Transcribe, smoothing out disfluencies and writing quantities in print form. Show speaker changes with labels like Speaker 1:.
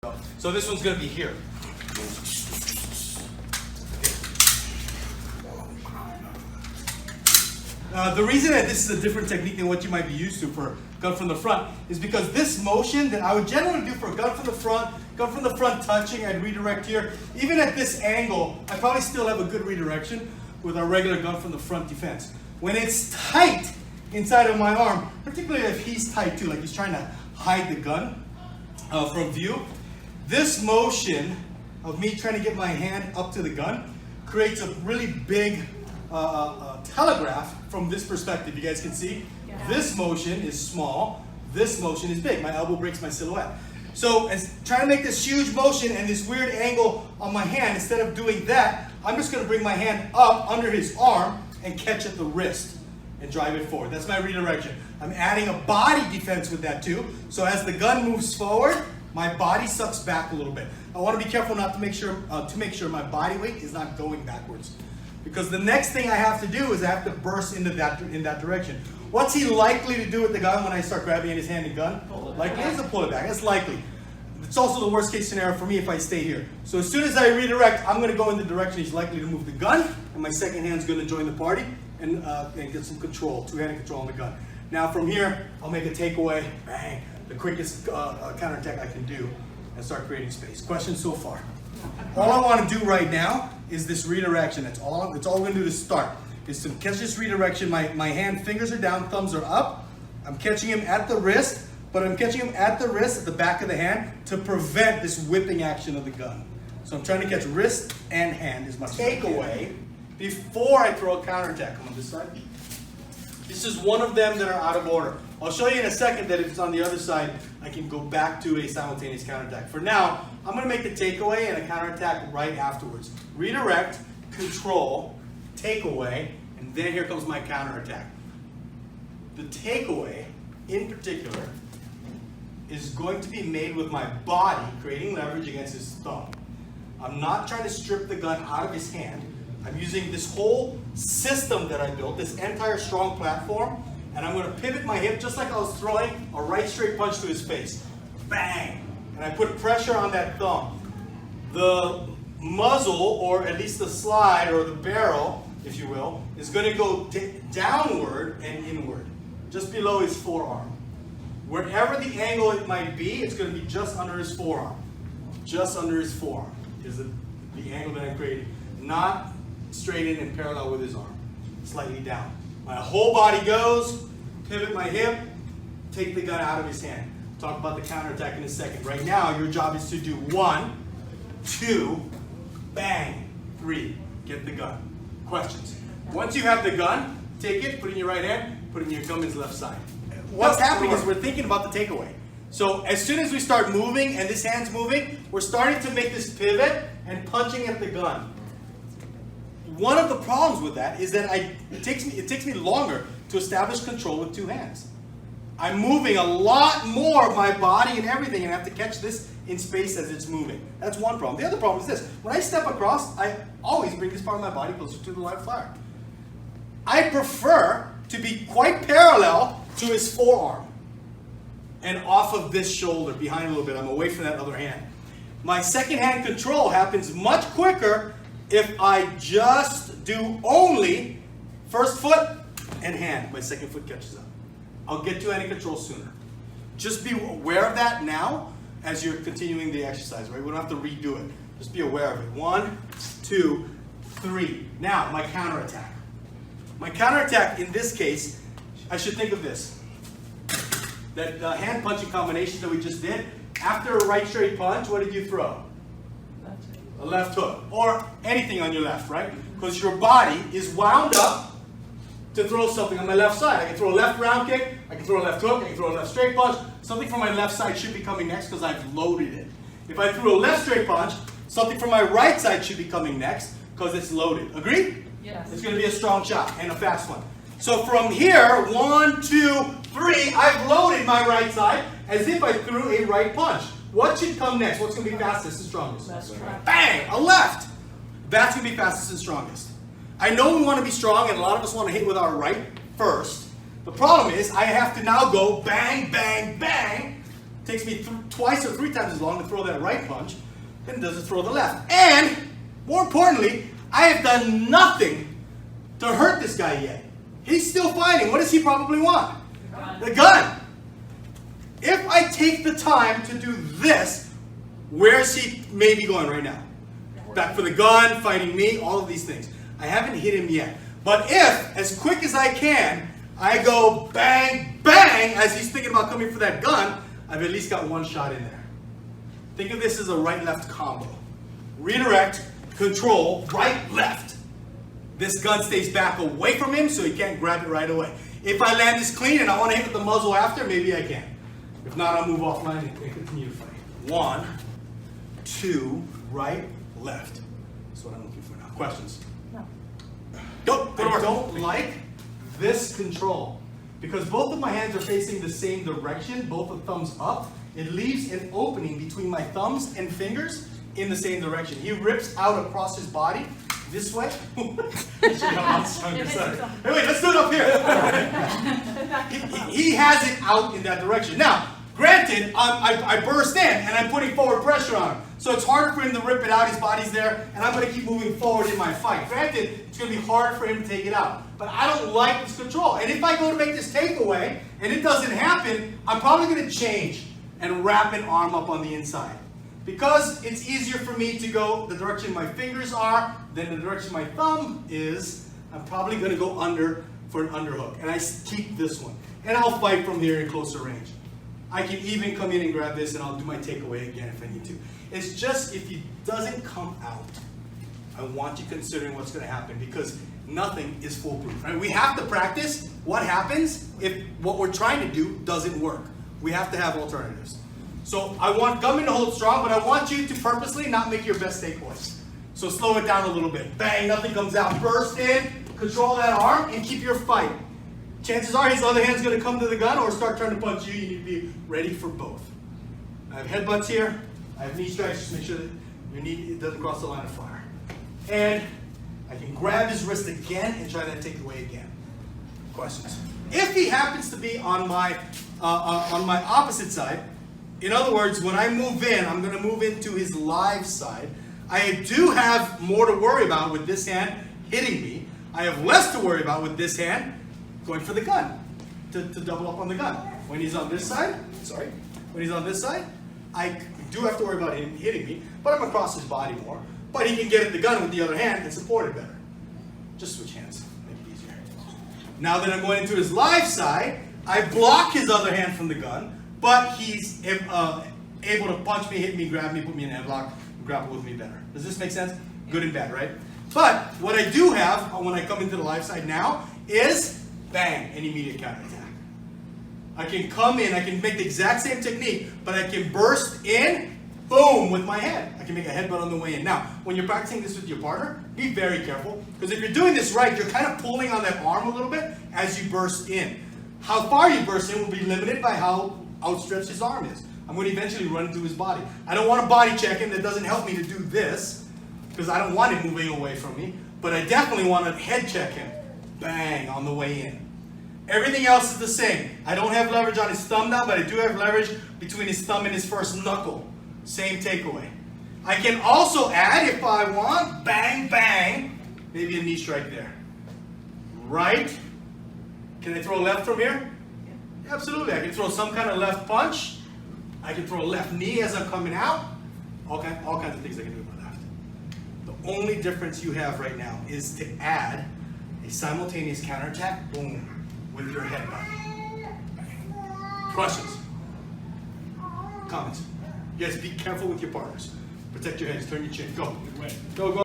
Speaker 1: So this one's going to be here. The reason that this is a different technique than what you might be used to for gun from the front is because this motion that I would generally do for a gun from the front touching, I'd redirect here. Even at this angle, I probably still have a good redirection with our regular gun from the front defense. When it's tight inside of my arm, particularly if he's tight too, like he's trying to hide the gun from view, this motion of me trying to get my hand up to the gun creates a really big telegraph from this perspective. You guys can see this motion is small, this motion is big. My elbow breaks my silhouette. So as trying to make this huge motion and this weird angle on my hand, instead of doing that, I'm just going to bring my hand up under his arm and catch at the wrist and drive it forward. That's my redirection. I'm adding a body defense with that too. So as the gun moves forward, my body sucks back a little bit. I want to be careful not to make sure my body weight is not going backwards. Because the next thing I have to do is I have to burst into in that direction. What's he likely to do with the gun when I start grabbing at his hand and gun? Likely is to pull it back. That's likely. It's also the worst case scenario for me if I stay here. So as soon as I redirect, I'm going to go in the direction he's likely to move the gun, and my second hand's going to join the party and get some control, two-handed control on the gun. Now from here, I'll make a takeaway, bang, the quickest counterattack I can do, and start creating space. Questions so far? All I want to do right now is this redirection. That's all we're going to do to start, is to catch this redirection. My hand, fingers are down, thumbs are up. I'm catching him at the wrist, but I'm catching him at the wrist, at the back of the hand, to prevent this whipping action of the gun. So I'm trying to catch wrist and hand as much as I can. Takeaway before I throw a counterattack. Come on this side. This is one of them that are out of order. I'll show you in a second that if it's on the other side, I can go back to a simultaneous counterattack. For now, I'm going to make the takeaway and a counterattack right afterwards. Redirect, control, takeaway, and then here comes my counterattack. The takeaway, in particular, is going to be made with my body creating leverage against his thumb. I'm not trying to strip the gun out of his hand. I'm using this whole system that I built, this entire strong platform, and I'm going to pivot my hip just like I was throwing a right straight punch to his face. Bang! And I put pressure on that thumb. The muzzle, or at least the slide, or the barrel, if you will, is going to go downward and inward, just below his forearm. Wherever the angle it might be, it's going to be just under his forearm. Just under his forearm is the angle that I created. Not straight in and parallel with his arm. Slightly down. My whole body goes, pivot my hip, take the gun out of his hand. Talk about the counterattack in a second. Right now, your job is to do 1, 2, bang, 3. Get the gun. Questions? Once you have the gun, take it, put it in your right hand, put it in your gunman's left side. What's happening is we're thinking about the takeaway. So as soon as we start moving and this hand's moving, we're starting to make this pivot and punching at the gun. One of the problems with that is that it takes me longer to establish control with two hands. I'm moving a lot more of my body and everything, and I have to catch this in space as it's moving. That's one problem. The other problem is this. When I step across, I always bring this part of my body closer to the line of fire. I prefer to be quite parallel to his forearm and off of this shoulder, behind a little bit. I'm away from that other hand. My second hand control happens much quicker if I just do only first foot and hand. My second foot catches up. I'll get to hand control sooner. Just be aware of that now as you're continuing the exercise, right? We don't have to redo it. Just be aware of it. 1, 2, 3. Now, my counterattack. My counterattack in this case, I should think of this. That hand punching combination that we just did, after a right straight punch, what did you throw? A left hook, or anything on your left, right? Because your body is wound up to throw something on my left side. I can throw a left round kick, I can throw a left hook, I can throw a left straight punch. Something from my left side should be coming next because I've loaded it. If I threw a left straight punch, something from my right side should be coming next because it's loaded. Agreed?
Speaker 2: Yes.
Speaker 1: It's going to be a strong shot and a fast one. So from here, 1, 2, 3, I've loaded my right side as if I threw a right punch. What should come next? What's going to be fastest and strongest?
Speaker 2: That's right.
Speaker 1: Bang! A left! That's going to be fastest and strongest. I know we want to be strong, and a lot of us want to hit with our right first. The problem is I have to now go bang, bang, bang Takes me twice or 3 times as long to throw that right punch than it does to throw the left. And, more importantly, I have done nothing to hurt this guy yet. He's still fighting. What does he probably want? The gun. If I take the time to do this, where's he maybe going right now? Back for the gun, fighting me, all of these things. I haven't hit him yet. But if, as quick as I can, I go bang, bang, as he's thinking about coming for that gun, I've at least got one shot in there. Think of this as a right-left combo. Redirect, control, right, left. This gun stays back away from him so he can't grab it right away. If I land this clean and I want to hit with the muzzle after, maybe I can. If not, I'll move offline and continue to fight. 1, 2, right, left. That's what I'm looking for now. Questions?
Speaker 2: No.
Speaker 1: Go to work. I don't like this control because both of my hands are facing the same direction, both the thumbs up. It leaves an opening between my thumbs and fingers in the same direction. He rips out across his body this way. Hey, wait, let's do it up here. he has it out in that direction. Now, granted, I burst in and I'm putting forward pressure on him. So it's harder for him to rip it out, his body's there, and I'm going to keep moving forward in my fight. Granted, it's going to be harder for him to take it out. But I don't like this control. And if I go to make this takeaway and it doesn't happen, I'm probably going to change and wrap an arm up on the inside. Because it's easier for me to go the direction my fingers are than the direction my thumb is, I'm probably going to go under for an underhook. And I keep this one. And I'll fight from here in closer range. I can even come in and grab this and I'll do my takeaway again if I need to. It's just if it doesn't come out, I want you considering what's going to happen because nothing is foolproof. Right? We have to practice what happens if what we're trying to do doesn't work. We have to have alternatives. So I want Gummin to hold strong, but I want you to purposely not make your best takeaways. So slow it down a little bit. Bang, nothing comes out. Burst in, control that arm, and keep your fight. Chances are his other hand's going to come to the gun or start trying to punch you. You need to be ready for both. I have headbutts here. I have knee strikes. Just make sure that your knee doesn't cross the line of fire. And I can grab his wrist again and try that takeaway again. Questions? If he happens to be on my opposite side, in other words, when I move in, I'm going to move into his live side. I do have more to worry about with this hand hitting me. I have less to worry about with this hand going for the gun, to double up on the gun. When he's on this side, when he's on this side, I do have to worry about him hitting me, but I'm across his body more. But he can get at the gun with the other hand and support it better. Just switch hands, make it easier. Now that I'm going into his live side, I block his other hand from the gun, but he's able to punch me, hit me, grab me, put me in a headlock, and grapple with me better. Does this make sense? Good and bad, right? But what I do have when I come into the live side now is bang, an immediate counterattack. I can come in, I can make the exact same technique, but I can burst in, boom, with my head. I can make a headbutt on the way in. Now, when you're practicing this with your partner, be very careful, because if you're doing this right, you're kind of pulling on that arm a little bit as you burst in. How far you burst in will be limited by how outstretched his arm is. I'm going to eventually run into his body. I don't want to body check him. That doesn't help me to do this, because I don't want him moving away from me, but I definitely want to head check him. Bang, on the way in. Everything else is the same. I don't have leverage on his thumb now, but I do have leverage between his thumb and his first knuckle. Same takeaway. I can also add, if I want, bang, bang, maybe a knee strike there. Right? Can I throw a left from here? Absolutely. I can throw some kind of left punch. I can throw a left knee as I'm coming out. All kinds of things I can do with my left. The only difference you have right now is to add a simultaneous counterattack, boom, with your headbutt. Questions? Comments? You guys be careful with your partners. Protect your heads, turn your chin. Go. Go, go.